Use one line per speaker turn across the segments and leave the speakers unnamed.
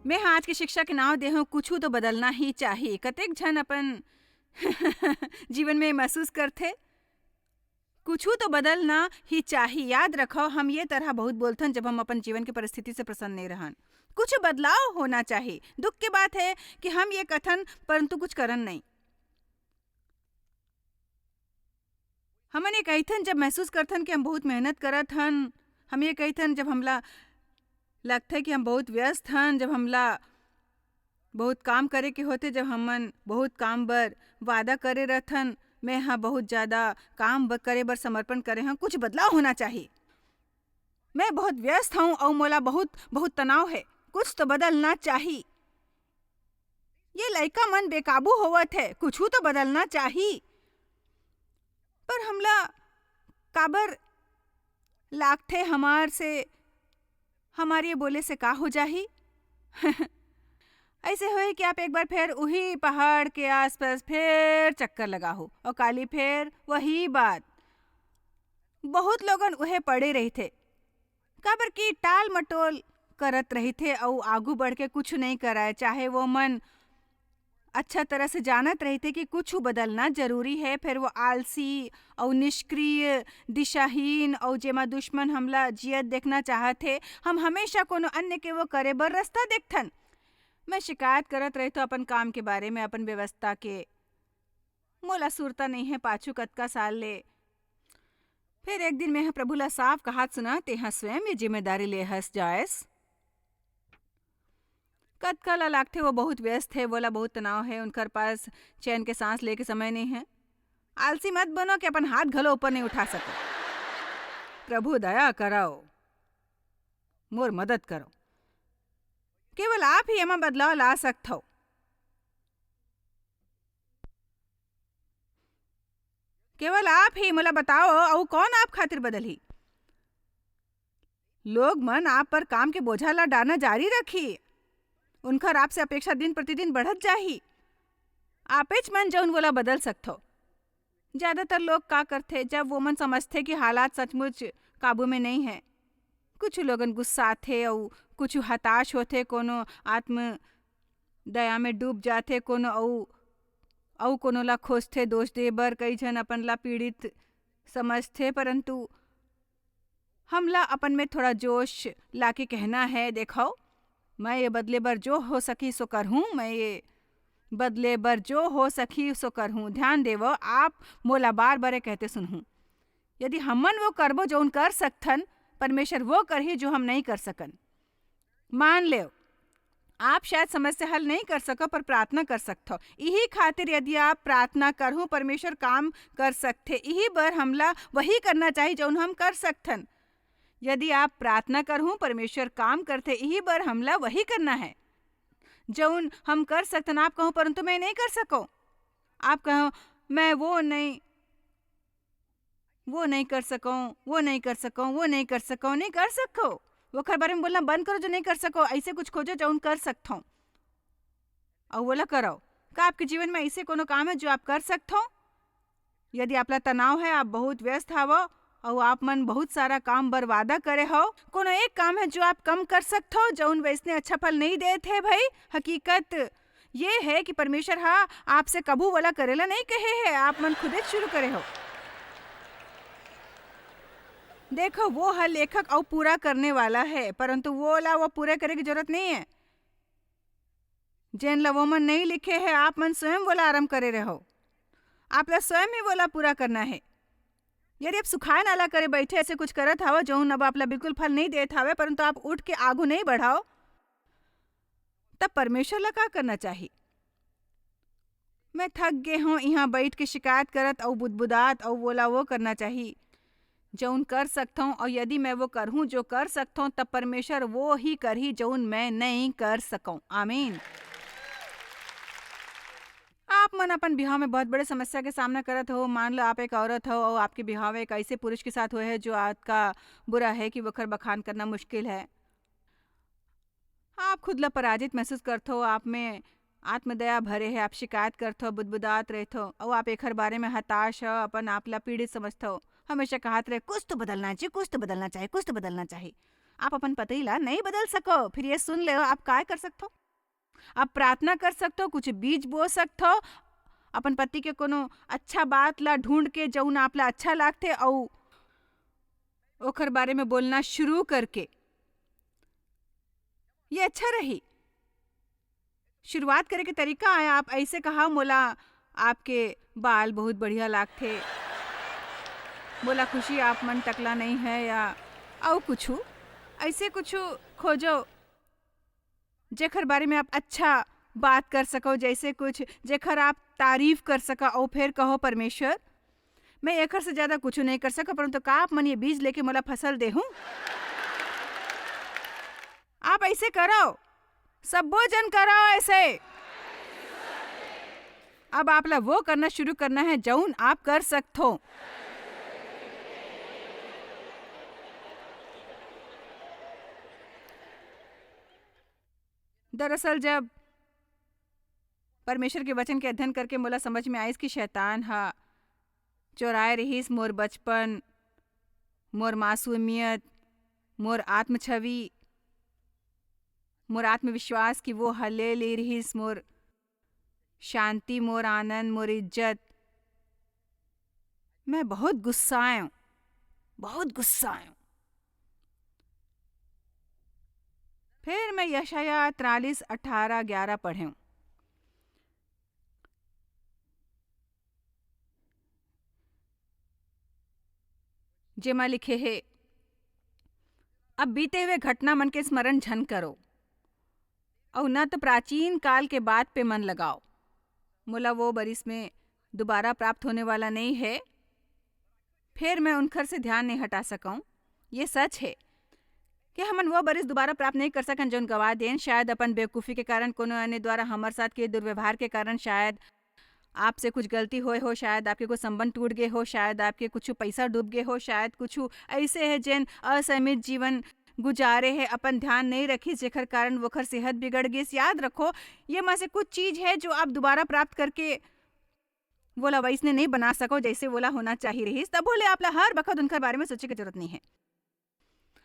मैं आज की शिक्षा के नाव देहूँ कुछ तो बदलना ही चाहिए। कतेक झन अपन जीवन में महसूस करथे कुछ तो बदलना ही चाहिए। याद रखो हम ये तरह बहुत बोलथन जब हम अपन जीवन की परिस्थिति से प्रसन्न नहीं रहन। कुछ बदलाव होना चाहिए। दुख की बात है कि हम ये कथन परंतु कुछ करन नहीं। हमन ये कहीथन जब महसूस करथन कि हम बहुत मेहनत करत हन। हम ये कहीथन जब हमला लगता है कि हम बहुत व्यस्त हन, जब हमला बहुत काम करे के होते, जब हमन बहुत काम बर वादा करे रहथन मैं हाँ बहुत ज़्यादा काम करे बर समर्पण करे हाँ। कुछ बदलाव होना चाहिए। मैं बहुत व्यस्त हूँ और मोला बहुत बहुत तनाव है। कुछ तो बदलना चाहिए। ये लड़का मन बेकाबू होवत है। कुछ तो बदलना चाहिए। पर हमला काबर लागथे हमार से हमारे बोले से का हो जाही। ऐसे होए कि आप एक बार फिर वही पहाड़ के आसपास फिर चक्कर लगाओ और काली फिर वही बात। बहुत लोगन उहे पड़े रही थे काबर की टाल मटोल करत रही थे और आगू बढ़ के कुछ नहीं कराए। चाहे वो मन अच्छा तरह से जानत रही थे कि कुछ बदलना जरूरी है, फिर वो आलसी और निष्क्रिय दिशाहीन और जेमा दुश्मन हमला जियत देखना चाहते। हम हमेशा कोनो अन्य के वो करे बर रास्ता देखथन। मैं शिकायत करत रही तो अपन काम के बारे में, अपन व्यवस्था के। मोला सुरता नहीं है पाछू कतका साल ले। फिर एक दिन मैं प्रभु ला साफ कहात सुना तेहा स्वयं ये जिम्मेदारी ले हस जायस। कतका ला लागथे वो बहुत व्यस्त है, बोला बहुत तनाव है, उनकर पास चैन के सांस लेके समय नहीं है। आलसी मत बनो कि अपन हाथ घलो ऊपर नहीं उठा सको। प्रभु दया कराओ, मोर मदद करो। केवल आप ही एमा बदलाव ला सकते हो। केवल आप ही मोला बताओ और कौन आप खातिर बदली। लोग मन आप पर काम के बोझा ला डालना जारी रखी। उनकर आपसे अपेक्षा दिन प्रतिदिन बढ़त जाही। आपेच मन जौन बोला बदल सकते हो। ज्यादातर लोग का करते जब वो मन समझते कि हालात सचमुच काबू में नहीं है। कुछ लोगन गुस्सा थे और कुछ हताश होते, कोनो आत्म दया में डूब जाते, कोनो औ कोनो ला खोजते दोष दे बर। कई जन अपन ला पीड़ित समझते, परंतु हमला अपन में थोड़ा जोश लाके कहना है देखो मैं ये बदले बर जो हो सकी सो कर हूँ। मैं ये बदले बर जो हो सकी सो कर हूँ। ध्यान देवो आप मोला बार बार कहते सुनहूँ। यदि हमन वो करबो जो उन कर सकथन, परमेश्वर वो कर ही जो हम नहीं कर सकन। मान ले आप शायद समस्या हल नहीं कर सको पर प्रार्थना कर सकते हो। यही खातिर यदि आप प्रार्थना करहूँ परमेश्वर काम कर सकते। यही बर हमला वही करना चाहिए जो हम कर सकथन। यदि आप प्रार्थना करहूँ परमेश्वर काम करते, यही बर हमला वही करना है जो हम कर सकथन। आप कहो परंतु मैं नहीं कर सको। आप कहो मैं वो नहीं कर सकूं, वो नहीं कर सकूं, वो नहीं कर सकूं, नहीं कर सको। वो खर बारे में बोलना बंद करो जो नहीं कर सको। ऐसे कुछ खोजो जो उन कर सकते हो और बोला करो। का आपके जीवन में ऐसे कोनो काम है जो आप कर सकते हो। यदि आपला तनाव है, आप बहुत व्यस्त हवो और आप मन बहुत सारा काम बर्बादा करे हो, कोनो एक काम है जो आप कम कर सकते हो जो उन वैसने अच्छा फल नहीं देते। भाई हकीकत ये है कि परमेश्वर हाँ आपसे कबू वाला करेला नहीं कहे है, आप मन खुद शुरू करे हो। देखो वो हर लेखक और पूरा करने वाला है, परंतु वो ला वो पूरा करे की जरूरत नहीं है। जेन ला वो मन नहीं लिखे है आप मन स्वयं बोला आरंभ करे रहो। आप ला स्वयं ही बोला पूरा करना है। यदि आप सुखाए नाला करे बैठे ऐसे कुछ करत हवा जो अब आप ला बिल्कुल फल नहीं देत हवे, परंतु आप उठ के आगू नहीं बढ़ाओ, तब परमेश्वर ला का करना चाहिए। मैं थक गए हूँ यहाँ बैठ के शिकायत करत और बुदबुदात और बोला वो करना चाहिए जौन कर सकता हूँ। और यदि मैं वो करहूँ जो कर सकता हूँ, तब परमेश्वर वो ही कर ही जौन मैं नहीं कर सकूँ। आमीन। आप मन अपन बिहाव में बहुत बड़े समस्या के सामना करत हो। मान लो आप एक औरत हो और आपके बिहाव एक ऐसे पुरुष के साथ हुए है जो आपका बुरा है कि वखर बखान करना मुश्किल है। आप खुद ला पराजित महसूस करते हो, आप में आत्मदया भरे है, आप शिकायत करते हो, बुदबुदात रहते हो और आप एक हर बारे में हताश हो, अपन आप ला पीड़ित समझते हो। हमेशा कहते रहे कुछ तो बदलना चाहिए, कुछ तो बदलना चाहिए, कुछ तो बदलना चाहिए। आप अपन पति ला नहीं बदल सको। फिर ये सुन ले आप काय कर सकते हो, आप प्रार्थना कर सकते हो, कुछ बीज बो सकते हो, अपन पति के कोनो अच्छा बात ला ढूंढ के जौन आप ला अच्छा लागते और ओकर बारे में बोलना शुरू करके ये अच्छा रही। शुरुआत करे के तरीका है, आप ऐसे कहा मोला आपके बाल बहुत बढ़िया लागते, बोला खुशी आप मन टकला नहीं है, या और कुछ ऐसे कुछ खोजो जेखर बारे में आप अच्छा बात कर सको, जैसे कुछ जेखर आप तारीफ कर सका और फिर कहो परमेश्वर मैं एकर से ज्यादा कुछ नहीं कर सका, परंतु का आप मन ये बीज लेके मोला फसल दे हूं। आप ऐसे करो, सबो जन करो ऐसे। अब आप ला वो करना शुरू करना है जौन आप कर सकते। दरअसल जब परमेश्वर के वचन के अध्ययन करके मोला समझ में आइस कि शैतान हा चोराए रहीस मोर बचपन, मोर मासूमियत, मोर आत्म छवि, मोर आत्मविश्वास की वो हले ले रहीस मोर शांति, मोर आनंद, मोर इज्जत। मैं बहुत गुस्साऊं, बहुत गुस्साऊं। फिर मैं यशाया 43:18-11 पढ़ूं। जेमा लिखे है, अब बीते हुए घटना मन के स्मरण झन करो और न तो प्राचीन काल के बात पे मन लगाओ। मोला वो बरिस में दोबारा प्राप्त होने वाला नहीं है, फिर मैं उनखर से ध्यान नहीं हटा सकूं। ये सच है कि हमन वो बरिस दोबारा प्राप्त नहीं कर सकन जौन गवा देन, शायद अपन बेवकूफ़ी के कारण, कोनो अन्य द्वारा हमार साथ के दुर्व्यवहार के कारण, शायद आपसे कुछ गलती होए हो, शायद आपके कुछ संबंध टूट गए हो, शायद आपके कुछ पैसा डूब गए हो, शायद कुछ ऐसे है जिन असमित जीवन गुजारे है, अपन ध्यान नहीं रखी जेखर कारण वोखर सेहत बिगड़ गई। याद रखो ये में से कुछ चीज है जो आप दोबारा प्राप्त करके बोला वैसने नहीं बना सको जैसे बोला होना चाहिए रही। तब बोले आप ला हर वक्त उनके बारे में सोचे की जरूरत नहीं है।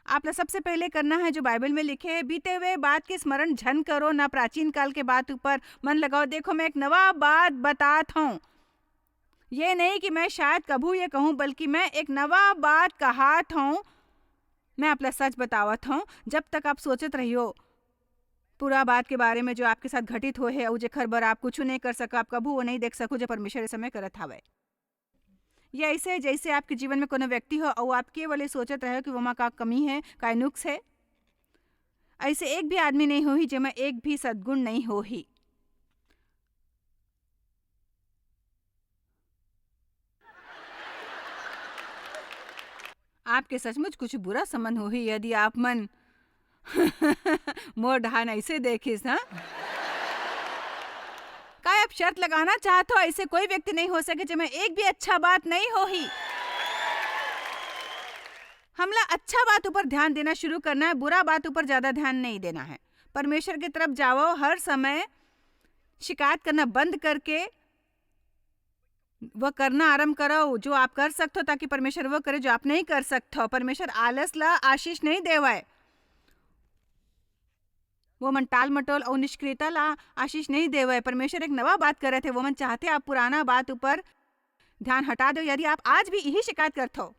आप ला सबसे पहले करना है जो बाइबल में लिखे है, बीते हुए बात के स्मरण झन करो, ना प्राचीन काल के बात ऊपर मन लगाओ। देखो मैं एक नवा बात बताता हूँ, ये नहीं कि मैं शायद कभू ये कहूँ, बल्कि मैं एक नवा बात कहात हूँ। मैं आपला सच बतावत हूँ। जब तक आप सोचत रहियो पूरा बात के बारे में जो आपके साथ घटित हो है और जेखर बर आप कुछ नहीं कर सको, आप कभू वो नहीं देख सको जो परमेश्वर इस समय करत हावे। ये ऐसे है जैसे आपके जीवन में कोनो व्यक्ति हो और आप केवल सोचत रहे कि वहाँ का कमी है, का नुक्स है। ऐसे एक भी आदमी नहीं हो ही जेमा एक भी सद्गुण नहीं हो ही। आपके सचमुच कुछ बुरा संबंध हो ही यदि आप मन मोर ढान ऐसे देखिस। हाँ, का आप शर्त लगाना चाहते हो ऐसे कोई व्यक्ति नहीं हो सके जिसमें एक भी अच्छा बात नहीं हो ही। हमला अच्छा बात ऊपर ध्यान देना शुरू करना है, बुरा बात ऊपर ज्यादा ध्यान नहीं देना है। परमेश्वर की तरफ जाओ, हर समय शिकायत करना बंद करके वह करना आरंभ करो जो आप कर सकते हो, ताकि परमेश्वर वो करे जो आप नहीं कर सकते हो। परमेश्वर आलस ला आशीष नहीं देवाए, वो मन टाल मटोल और निष्क्रियता ला आशीष नहीं देवाए। परमेश्वर एक नवा बात कर रहे थे, वो मन चाहते आप पुराना बात ऊपर ध्यान हटा दो। यदि आप आज भी यही शिकायत करते हो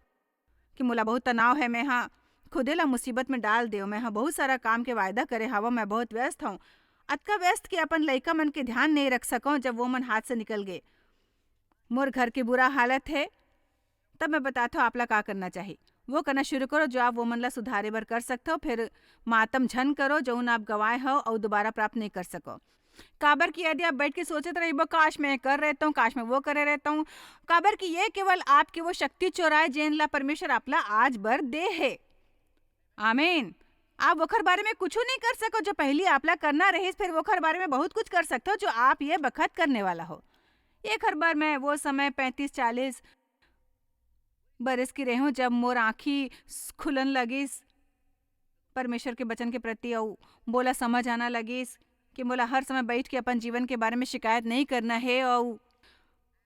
कि मोला बहुत तनाव है, मैं हाँ खुदे ला मुसीबत में डाल दे, मैं हाँ बहुत सारा काम के वायदा करे हवा, मैं बहुत व्यस्त हूँ, अतका व्यस्त कि अपन लड़का मन के ध्यान नहीं रख सको जब वो मन हाथ से निकल गए, मोर घर की बुरा हालत है, तब मैं बताता हूँ आपला का करना चाहिए। वो करना शुरू करो जो आप वो मन ला सुधारे बर कर सकते हो। फिर मातम झन करो जो आप गवाए हो और दोबारा प्राप्त नहीं कर सको। काबर की यदि आप बैठ के सोचते रहे काश मैं कर रहता हूँ, काश मैं वो करे रहता हूँ, काबर की ये केवल आपकी वो शक्ति चोराए जेन ला परमेश्वर आपला आज बर दे है। आमीन। आप वोखर बारे में कुछ नहीं कर सको जो पहली आपला करना रही, फिर वोखर बारे में बहुत कुछ कर सकते हो जो आप ये बखत करने वाला हो। एक हर बार मैं वो समय 35-40 बरस की रही हूँ जब मोर आँखी खुलन लगिस परमेश्वर के वचन के प्रति और बोला समझ आना लगिस कि मोला हर समय बैठ के अपन जीवन के बारे में शिकायत नहीं करना है और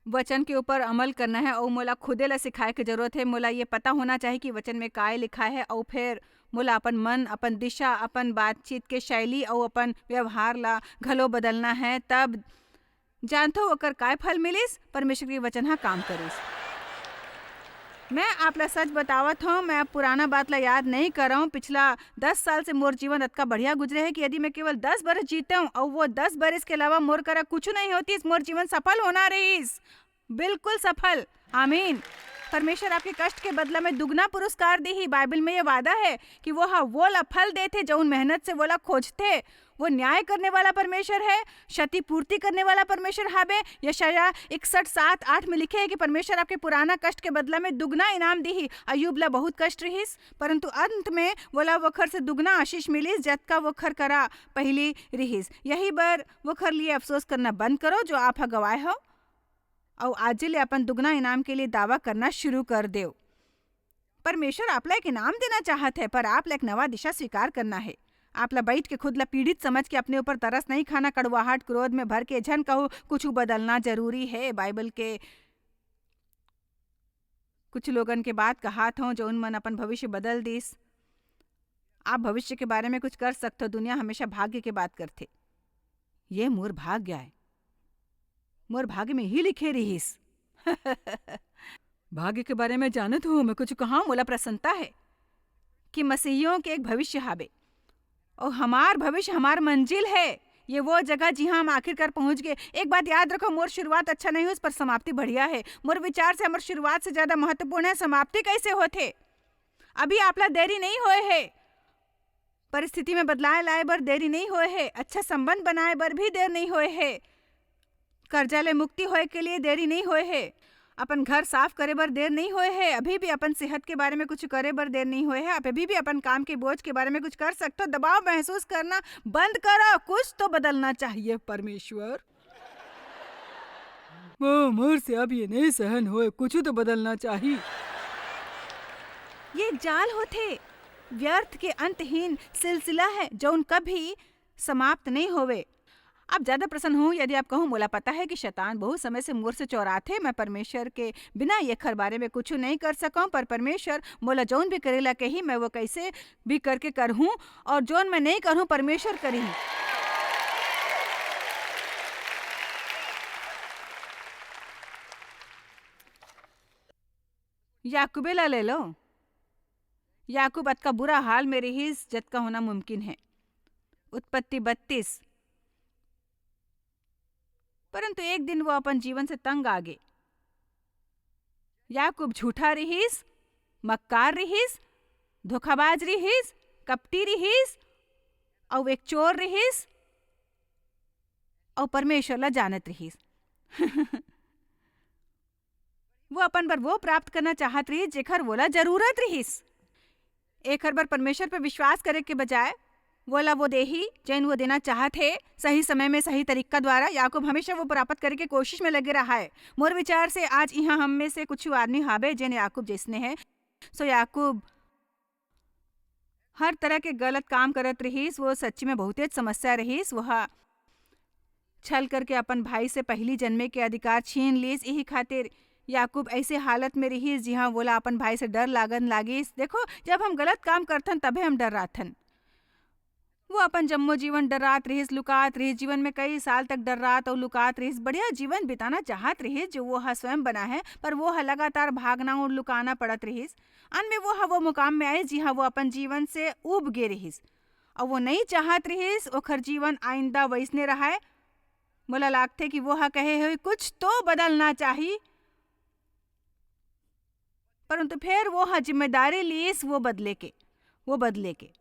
वचन के ऊपर अमल करना है, और मोला खुदे ला सिखाए की जरूरत है। मोला ये पता होना चाहिए कि वचन में काय लिखा है और फिर मोला अपन मन, अपन दिशा, अपन बातचीत के शैली और अपन व्यवहार ला घलो बदलना है। तब जानथो ओकर काय फल मिलिस? परमेश्वर के वचन हा काम करिस। मैं आपला सच बतावत हूँ, मैं अब पुराना बात ला याद नहीं कर रहा हूँ। पिछला 10 साल से मोर जीवन अतका बढ़िया गुजरे है कि यदि मैं केवल 10 बरस जीते हूँ और वो 10 बरस के अलावा मोर करा कुछ नहीं होती, मोर जीवन सफल होना रहीस, बिल्कुल सफल। आमीन। परमेश्वर आपके कष्ट के बदला में दुगना पुरस्कार दी ही। बाइबल में ये वादा है कि वो ला फल देते जो उन मेहनत से वो ला खोजते। वो न्याय करने वाला परमेश्वर है, क्षति पूर्ति करने वाला परमेश्वर हाबे। यशाया 61:7-8 में लिखे है कि परमेश्वर आपके पुराना कष्ट के बदला में दुगना इनाम दी ही। अयुब ला बहुत कष्ट रहीस, परंतु अंत में बोला वखर से दुगना आशीष मिलीस जतका वखर करा पहली रहीस। यही बार वखर लिए अफसोस करना बंद करो जो आप गवाए हो, और आज ले अपन दुगना इनाम के लिए दावा करना शुरू कर दो। परमेश्वर आपला एक इनाम देना चाहत है, पर आप ला एक नवा दिशा स्वीकार करना है। आप ला बैठ के खुद ला पीड़ित समझ के अपने ऊपर तरस नहीं खाना, कड़वाहट क्रोध में भर के झन कहूँ कुछ बदलना जरूरी है। बाइबल के कुछ लोगन के बात कहात हूँ जो उन मन अपन भविष्य बदल दिस। आप भविष्य के बारे में कुछ कर सकते हो। दुनिया हमेशा भाग्य के बात करते। ये मोर भाग्य है, मोर भाग्य में ही लिखे रहीस। भाग्य के बारे में जानत हूँ मैं कुछ कहा। मोला प्रसन्नता है कि मसीहियों के एक भविष्य हाबे और हमार भविष्य हमार मंजिल है। ये वो जगह जहाँ हम आखिरकार पहुंच गए। एक बात याद रखो, मोर शुरुआत अच्छा नहीं हो, उस पर समाप्ति बढ़िया है। मोर विचार से हमार शुरुआत से ज्यादा महत्वपूर्ण है समाप्ति कैसे होते। अभी आपला देरी नहीं होए है, परिस्थिति में बदलाव लाए बर देरी नहीं होए है, अच्छा संबंध बनाए बर भी देर नहीं होए है, कर्जा ले मुक्ति होए के लिए देरी नहीं होए है, अपन घर साफ करे बर देर नहीं होए है, अभी भी अपन सेहत के बारे में कुछ करे बर देर नहीं होए है, आप अभी भी अपन काम के बोझ के बारे में कुछ कर सकते हो। दबाव महसूस करना बंद करो, कुछ तो बदलना चाहिए। परमेश्वर मोर से अब ये नहीं सहन होए, कुछ तो बदलना चाहिए। ये जाल होते व्यर्थ के अंतहीन सिलसिला है जो उन कभी समाप्त नहीं होवे। आप ज्यादा प्रसन्न हूँ यदि आप कहूँ मोला पता है कि शैतान बहुत समय से मोर से चौराथे, मैं परमेश्वर के बिना ये खर बारे में कुछ नहीं कर सकूं, पर परमेश्वर मोला जौन भी करेला कही मैं वो कैसे भी करके करहूँ, और जौन मैं नहीं करहूँ परमेश्वर करी। याकूबे ला ले लो। याकूब अतका बुरा हाल में रहीस जतका होना मुमकिन है। उत्पत्ति 32। परंतु एक दिन वो अपन जीवन से तंग आ गए। याकूब झूठा रहीस, मक्कार रहीस, धोखाबाज रहीस, कपटी रहीस, और एक चोर रहीस, और परमेश्वर ला जानत रहीस। वो अपन बर वो प्राप्त करना चाहत रहीस जेखर वोला जरूरत रहीस। एक हर बार परमेश्वर पे विश्वास करे के बजाय वोला वो देही जैन वो देना चाहते सही समय में सही तरीका द्वारा। याकूब हमेशा वो प्राप्त करे के कोशिश में लगे रहा है। मोर विचार से आज यहाँ हम में से कुछ आदमी हाबे जैन याकूब जिसने है। सो याकूब हर तरह के गलत काम करत रहीस। वो सच्ची में बहुत समस्या रहीस। वह छल करके अपन भाई से पहली जन्मे के अधिकार छीन लीस। यही खातिर याकूब ऐसे हालत में रहीस जहाँ बोला अपन भाई से डर लागन लागिस। देखो, जब हम गलत काम करथन तबे हम डर राथन। वो अपन जम्मो जीवन डरात रहीस, लुकात रहीस। जीवन में कई साल तक डरात और लुकात रहीस। बढ़िया जीवन बिताना चाहत रहीस जो वो स्वयं बना है, पर वो लगातार भागना और लुकाना पड़त रहीस। अंत में वो मुकाम में आए जहाँ वो अपन जीवन से उब गे रहीस, और वो नहीं चाहत रहीस ओखर जीवन आइंदा वैसने रहा। मोला लागथे कि वो कहे हुए कुछ तो बदलना चाहिए, परंतु फिर वो जिम्मेदारी लीस वो बदले के।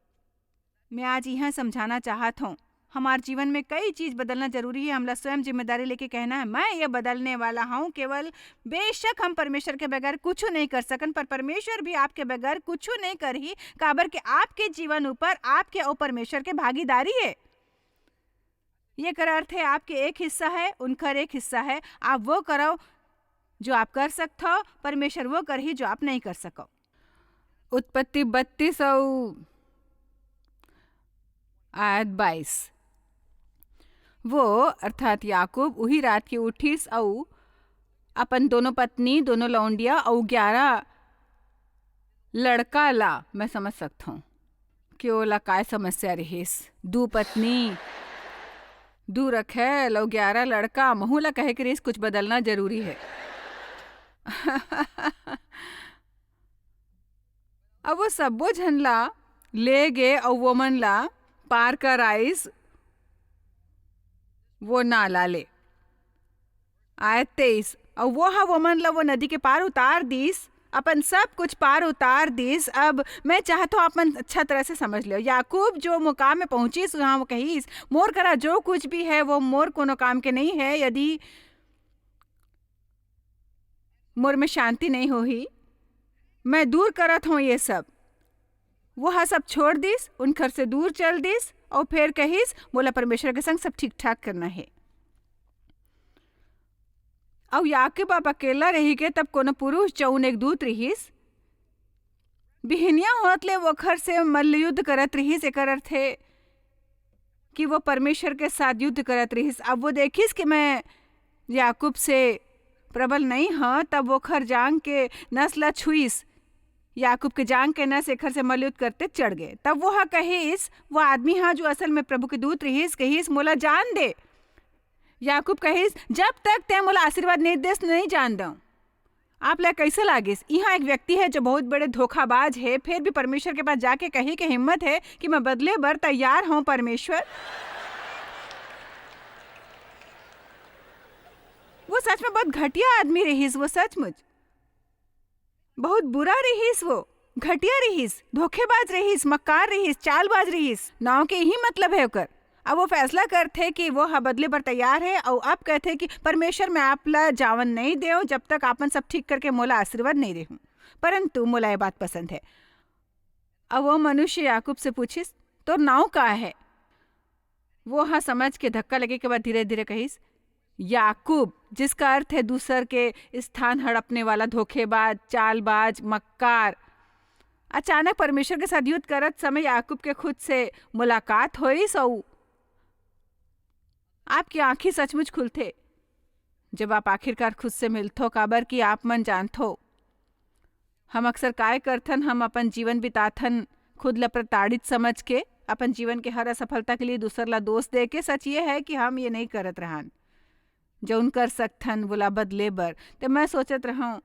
मैं आज यह समझाना चाहत हूँ, हमारे जीवन में कई चीज बदलना जरूरी है। हमला स्वयं जिम्मेदारी लेके कहना है मैं ये बदलने वाला हूँ। केवल बेशक हम परमेश्वर के बगैर कुछ नहीं कर सकन, पर परमेश्वर भी आपके बगैर कुछ नहीं कर ही, काबर के आपके जीवन ऊपर आपके और परमेश्वर के भागीदारी है। ये कर अर्थ है आपके एक हिस्सा है, उनका एक हिस्सा है। आप वो करो जो आप कर सकते हो, परमेश्वर वो कर ही जो आप नहीं कर सको। उत्पत्ति 32 आयत 22। वो अर्थात याकूब वही रात के उठीस और अपन दोनों पत्नी, दोनों लौंडिया और 11 लड़का ला, मैं समझ सकता हूँ कि ओला काय समस्या रहीस। दू पत्नी, दू रखे लो 11 लड़का, महू ला कहे कि रहीस कुछ बदलना जरूरी है। अब वो सब्बो झन ला ले गे और वो मन ला पार कर आइस वो नाला ले आए 23 और वो मन ला वो नदी के पार उतार दीस, अपन सब कुछ पार उतार दीस। अब मैं चाहता हूँ अपन अच्छा तरह से समझ लो, याकूब जो मुकाम में पहुंचीस वहाँ वो कहीस मोर करा जो कुछ भी है वो मोर कोनो काम के नहीं है, यदि मोर में शांति नहीं होही मैं दूर करत हूँ ये सब। वो हा सब छोड़ दिस, उन घर से दूर चल दिस और फिर कहिस बोला परमेश्वर के संग सब ठीक ठाक करना है। और याकूब आप अकेला रही के तब कोनो पुरुष जौन एक दूत रहीस बिहनिया होत ले वो घर से मल्ल युद्ध करत रहीस। एकर अर्थ है कि वो परमेश्वर के साथ युद्ध करत रहीस। अब वो देखिस कि मैं याकूब से प्रबल नहीं हाँ, तब वो खर जांग के नस ला छुईस, याकूब के जांग के नस एकर से मल्लयुद्ध करते चढ़ गए। तब वो हा कहिस वो आदमी हाँ जो असल में प्रभु के दूत रहीस कहिस मोला जान दे। याकूब कहिस जब तक ते मोला आशीर्वाद नहीं देस नहीं जान दऊं। आप ला कैसे लागिस यहाँ एक व्यक्ति है जो बहुत बड़े धोखाबाज है, फिर भी परमेश्वर के पास जाके कहे के हिम्मत है कि मैं बदले बर तैयार हूँ। परमेश्वर वो सच में बहुत घटिया आदमी रहीस, वो सचमुच बहुत बुरा रहीस, वो घटिया रहीस, धोखेबाज रहीस, मक्कार रहीस, चालबाज रहीस। नाव के यही मतलब है ओकर। अब वो फैसला करते कि वो हा बदले पर तैयार है और अब कहते कि परमेश्वर मैं आप ला जावन नहीं दे जब तक आपन सब ठीक करके मोला आशीर्वाद नहीं दे। परंतु मोला ये बात पसंद है। अब वो मनुष्य याकूब से पूछिस तो नाव का है। वो हाँ समझ के धक्का लगे के बाद धीरे धीरे कहिस याकूब, जिसका अर्थ है दूसर के स्थान हड़पने वाला, धोखेबाज, चालबाज, मक्कार। अचानक परमेश्वर के साथ युद्ध करत समय याकूब के खुद से मुलाकात हुई सौ आपकी आंखें सचमुच खुलते जब आप आखिरकार खुद से मिलथो। काबर कि आप मन जानथो हम अक्सर काय करथन, हम अपन जीवन बिताथन खुद ला प्रताड़ित समझ के, अपन जीवन के हर असफलता के लिए दूसर ला दोष दे के। सच ये है कि हम ये नहीं करत रहन जौन कर सकथन बोला बदले बर। तो मैं सोचत रहूं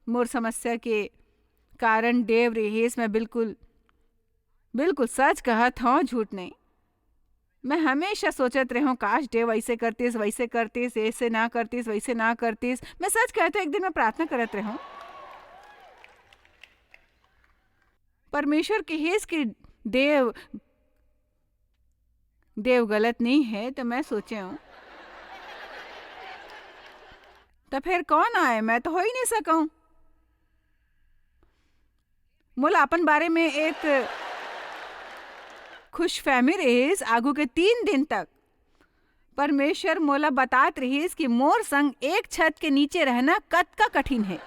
मोर समस्या के कारण देव रहीस। मैं बिल्कुल बिल्कुल सच कहत हूँ, झूठ नहीं। मैं हमेशा सोचत रहूं काश देव ऐसे करतीस वैसे करतीस, ऐसे ना करतीस वैसे ना करतीस। मैं सच कहते एक दिन मैं प्रार्थना करत रहूं परमेश्वर के हेस कि देव गलत नहीं है। तो मैं सोचे हूं तो फिर कौन आए, मैं तो हो ही नहीं सकूं। मोला अपन बारे में एक खुश फहमी रहीस। आगू के 3 दिन तक परमेश्वर मोला बतात रहीस कि मोर संग एक छत के नीचे रहना कतका कठिन है।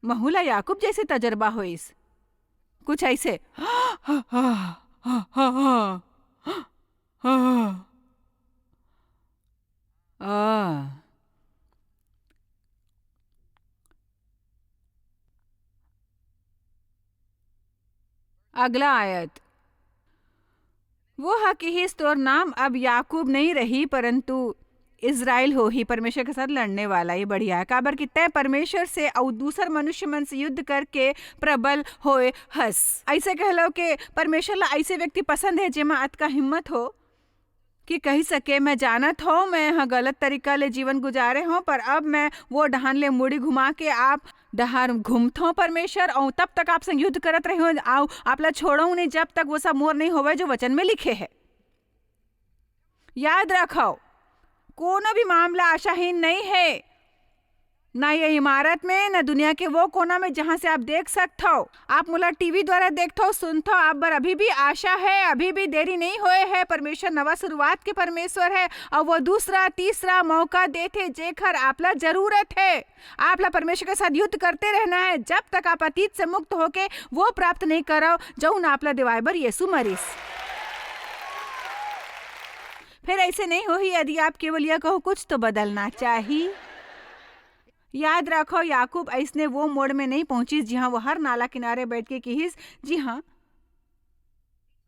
महुला याकूब जैसे तजर्बा होइस, कुछ ऐसे अगला आयत वो हा कि तोर नाम अब याकूब नहीं रही परंतु इज़राइल हो ही, परमेश्वर के साथ लड़ने वाला। ये बढ़िया है। काबर कि तय परमेश्वर से और दूसर मनुष्य मन से युद्ध करके प्रबल होए हस। ऐसे कह लो कि परमेश्वर ला ऐसे व्यक्ति पसंद है जेमा अतका हिम्मत हो कि कही सके मैं जानत हो मैं हाँ गलत तरीका ले जीवन गुजारे हूँ, पर अब मैं वो डहान ले मुड़ी घुमा के आप डहार घूमत हूँ परमेश्वर, और तब तक आप संग युद्ध करत रहे हो। आओ आप ला छोड़ो नहीं जब तक वो सब मोर नहीं होवे जो वचन में लिखे है। याद रखो कोनो भी मामला आशाहीन नहीं है, ना ये इमारत में ना दुनिया के वो कोना में जहां से आप देख सकते हो। आप मुला टीवी द्वारा देखते हो सुनते हो, आप पर अभी भी आशा है, अभी भी देरी नहीं हुए है। परमेश्वर नवा शुरुआत के परमेश्वर है और वो दूसरा तीसरा मौका देते जेकर आपला जरूरत है। आपला परमेश्वर के साथ युद्ध करते रहना है जब तक आप अतीत से मुक्त होके वो प्राप्त नहीं करो जौन आपला दिवाइबर यीशु मरीस। फिर ऐसे नहीं हो ही यदि आप केवल यह कहो कुछ तो बदलना चाहिए। याद रखो, याकूब ऐसने वो मोड़ में नहीं पहुंची जहां वो हर नाला किनारे बैठ के कहिस, जी हाँ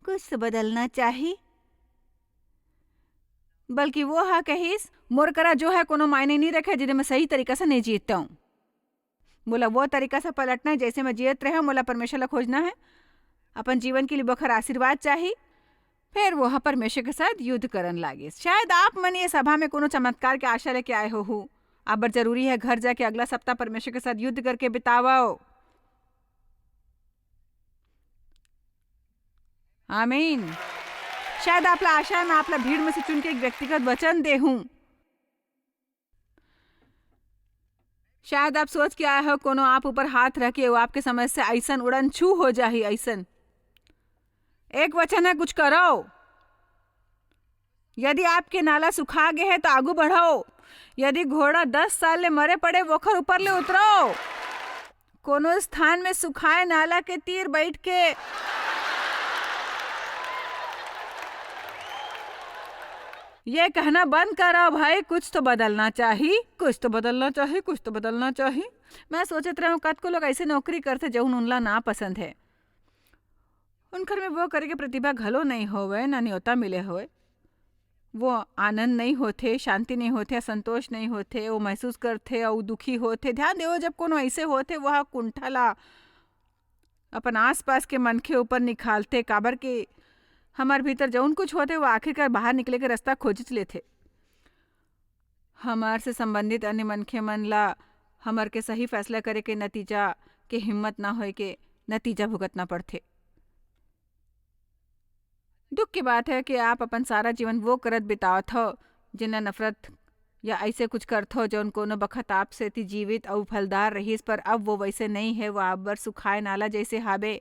कुछ तो बदलना चाहिए, बल्कि वो हा कहिस मोर करा जो है कोनो मायने नहीं रखे जिन्हें मैं सही तरीका से नहीं जीतता हूँ। बोला वो तरीका से पलटना है जैसे मैं जीत रहा हूँ, बोला परमेश्वर ला खोजना है, अपन जीवन के लिए बखर आशीर्वाद चाहिए। फिर वो परमेश्वर के साथ युद्ध करन लागे। शायद आप मन ये सभा में कोनो चमत्कार के आशा लेके आए हो, अब बर जरूरी है घर जाके अगला सप्ताह परमेश्वर के साथ युद्ध करके बिताओ। आमीन। शायद आपला आशा है मैं आपला भीड़ में से चुन के एक व्यक्तिगत वचन दे हूं। शायद आप सोच के आए हो कोनो आप ऊपर हाथ रखे वो आपके समझ से ऐसन उड़न छू हो जाही। ऐसन एक वचन है, कुछ करो। यदि आपके नाला सुखा गए है तो आगू बढ़ो। यदि घोड़ा 10 साल ले मरे पड़े वोखर ऊपर ले उतरो। कोनो स्थान में सुखाए नाला के तीर बैठ के ये कहना बंद करो भाई कुछ तो बदलना चाहिए, कुछ तो बदलना चाहिए, कुछ तो बदलना चाहिए। मैं सोचत रहा हूँ कद को लोग ऐसे नौकरी करते जौन उनला ना पसंद है, उनकर में वो करे के प्रतिभा घलो नहीं होवे, ना न्योता मिले होए, वो आनंद नहीं होते, शांति नहीं होते, संतोष नहीं होते, वो महसूस करते और दुखी होते। ध्यान देवो जब कोनो ऐसे होते वह कुंठला अपन आसपास के मन के ऊपर निकालते, काबर के हमार भीतर जौन कुछ होते वो आखिरकार बाहर निकले के रास्ता खोज लेते। हमार से संबंधित अन्य मनखे मन ला हमार के सही फैसला करे के नतीजा के हिम्मत ना होए के नतीजा भुगतना पड़ते। दुख की बात है कि आप अपन सारा जीवन वो करत बितावत हो जिन्ना नफरत या ऐसे कुछ करत हो जौन कोनो बखत आप से ती जीवित और फलदार रहीस, पर अब वो वैसे नहीं है, वो आप बर सुखाए नाला जैसे हाबे।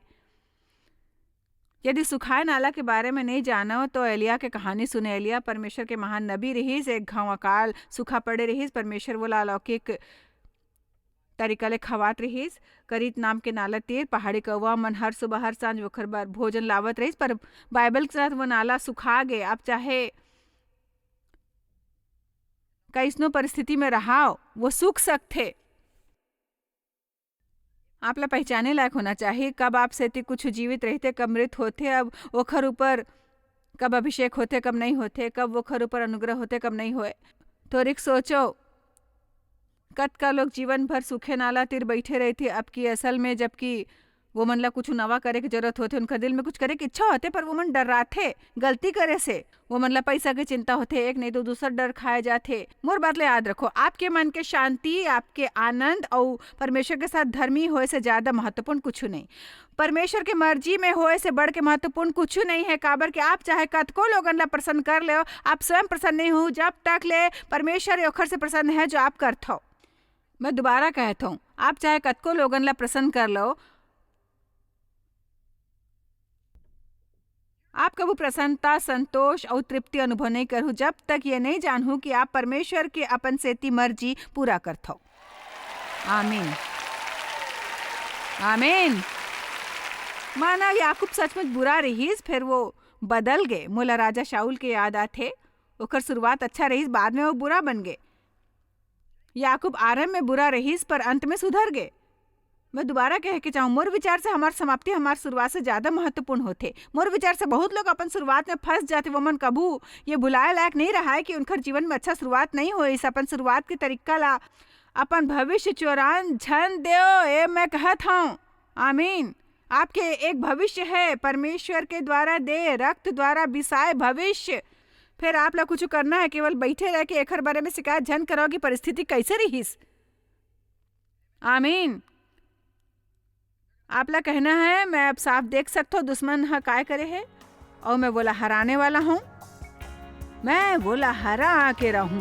यदि सुखाए नाला के बारे में नहीं जाना हो तो एलिया के कहानी सुने। एलिया परमेश्वर के महान नबी रहीस, एक घाव अकाल सूखा पड़े रहीस, परमेश्वर वो अलौकिक तरीका ले खवात रहीस। करीत नाम के नाला तीर पहाड़ी कौवा मन हर सुबह हर सांझ वखर बार भोजन लावत रहीस, पर बाइबल के साथ वो नाला सुखा गए। आप चाहे कैसनो परिस्थिति में रहाओ वो सूख सकते। आपला पहचाने लायक होना चाहिए कब आप से कुछ जीवित रहते, कब मृत होते, अब वखर ऊपर कब अभिषेक होते कब नहीं होते, कब वखर ऊपर अनुग्रह होते कब नहीं होए। तो रिक सोचो कत का लोग जीवन भर सूखे नाला तीर बैठे रहते, अब की असल में जबकि वो मन ला कुछ नवा करे की जरूरत होते, उनका दिल में कुछ करे की इच्छा होते, पर वो मन डराते गलती करे से। वो मन ला पैसा की चिंता होते, एक नहीं तो दूसरा डर खाए जाते। मोर बात ले याद रखो, आपके मन के शांति, आपके आनंद और परमेश्वर के साथ धर्मी होए से ज्यादा महत्वपूर्ण कुछ नहीं। परमेश्वर के मर्जी में होए से बढ़ के महत्वपूर्ण कुछ नहीं है। काबर के आप चाहे कतको लोगन ला प्रसन्न कर ले, आप स्वयं प्रसन्न नहीं हो जब तक ले परमेश्वर ओखर से प्रसन्न है जो आप करते हो। मैं दोबारा कहता हूँ, आप चाहे कतको लोगन ला प्रसन्न कर लो, आप कभी प्रसन्नता, संतोष और तृप्ति अनुभव नहीं करूँ जब तक ये नहीं जानूँ कि आप परमेश्वर के अपन सेती मर्जी पूरा करते हो। आमीन आमीन। माना याकूब सचमुच बुरा रहीस, फिर वो बदल गए। मोला राजा शाऊल के याद आते, ओकर शुरुआत अच्छा रहीस, बाद में वो बुरा बन गए। याकूब आरंभ में बुरा रहीस पर अंत में सुधर गए। मैं दोबारा कह के चाहूँ, मोर विचार से हमार समाप्ति हमार शुरुआत से ज्यादा महत्वपूर्ण होते। मोर विचार से बहुत लोग अपन शुरुआत में फंस जाते, वो मन कबू ये भुलाए लायक नहीं रहा है कि उनकर जीवन में अच्छा शुरुआत नहीं हुई। इस अपन शुरुआत के तरीका ला अपन भविष्य चौरान झन दो, ये मैं कहत हूँ। आमीन। आपके एक भविष्य है परमेश्वर के द्वारा दे रक्त द्वारा बिसाए भविष्य। फिर आप लोग कुछ करना है, केवल बैठे रह के एक बारे में शिकायत झन करो कि परिस्थिति कैसे रहीस। आमीन। आपला कहना है मैं अब साफ देख सकता हूँ दुश्मन हा काय करे है, और मैं बोला हराने वाला हूँ, मैं बोला हरा के रहूं।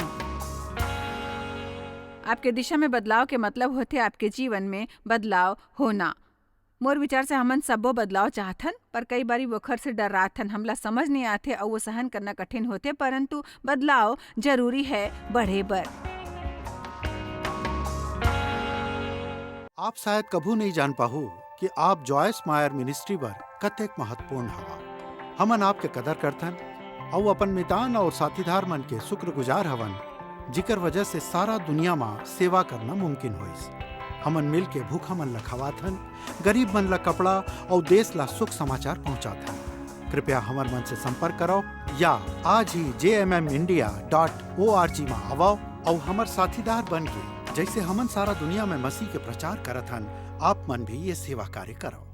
आपके दिशा में बदलाव के मतलब होते आपके जीवन में बदलाव होना। मोर विचार से हमन सबो बदलाव चाहथन, पर कई बारी वखर से डराथन, हमला समझ नहीं आते और वो सहन करना कठिन होते, परंतु बदलाव जरूरी है बढ़े बर।
आप शायद कभू नहीं जान पाहू कि आप जॉयस मायर मिनिस्ट्री बर कतेक महत्वपूर्ण हवा। हमन आपके कदर करथन और अपन मितान और साथीदार मन के शुक्रगुजार हवन जिकर वजह से सारा दुनिया में सेवा करना मुमकिन होइस। हमन मिल के भूखा मन ला खवाथन, गरीब मन ला कपड़ा और देश ला सुख समाचार पहुंचाथन। कृपया हमार मन से संपर्क करो या आज ही jmmindia.org में आओ और हमार साथीदार बन के जैसे हमन सारा दुनिया में मसीह के प्रचार करत हन, आप मन भी ये सेवा कार्य करो।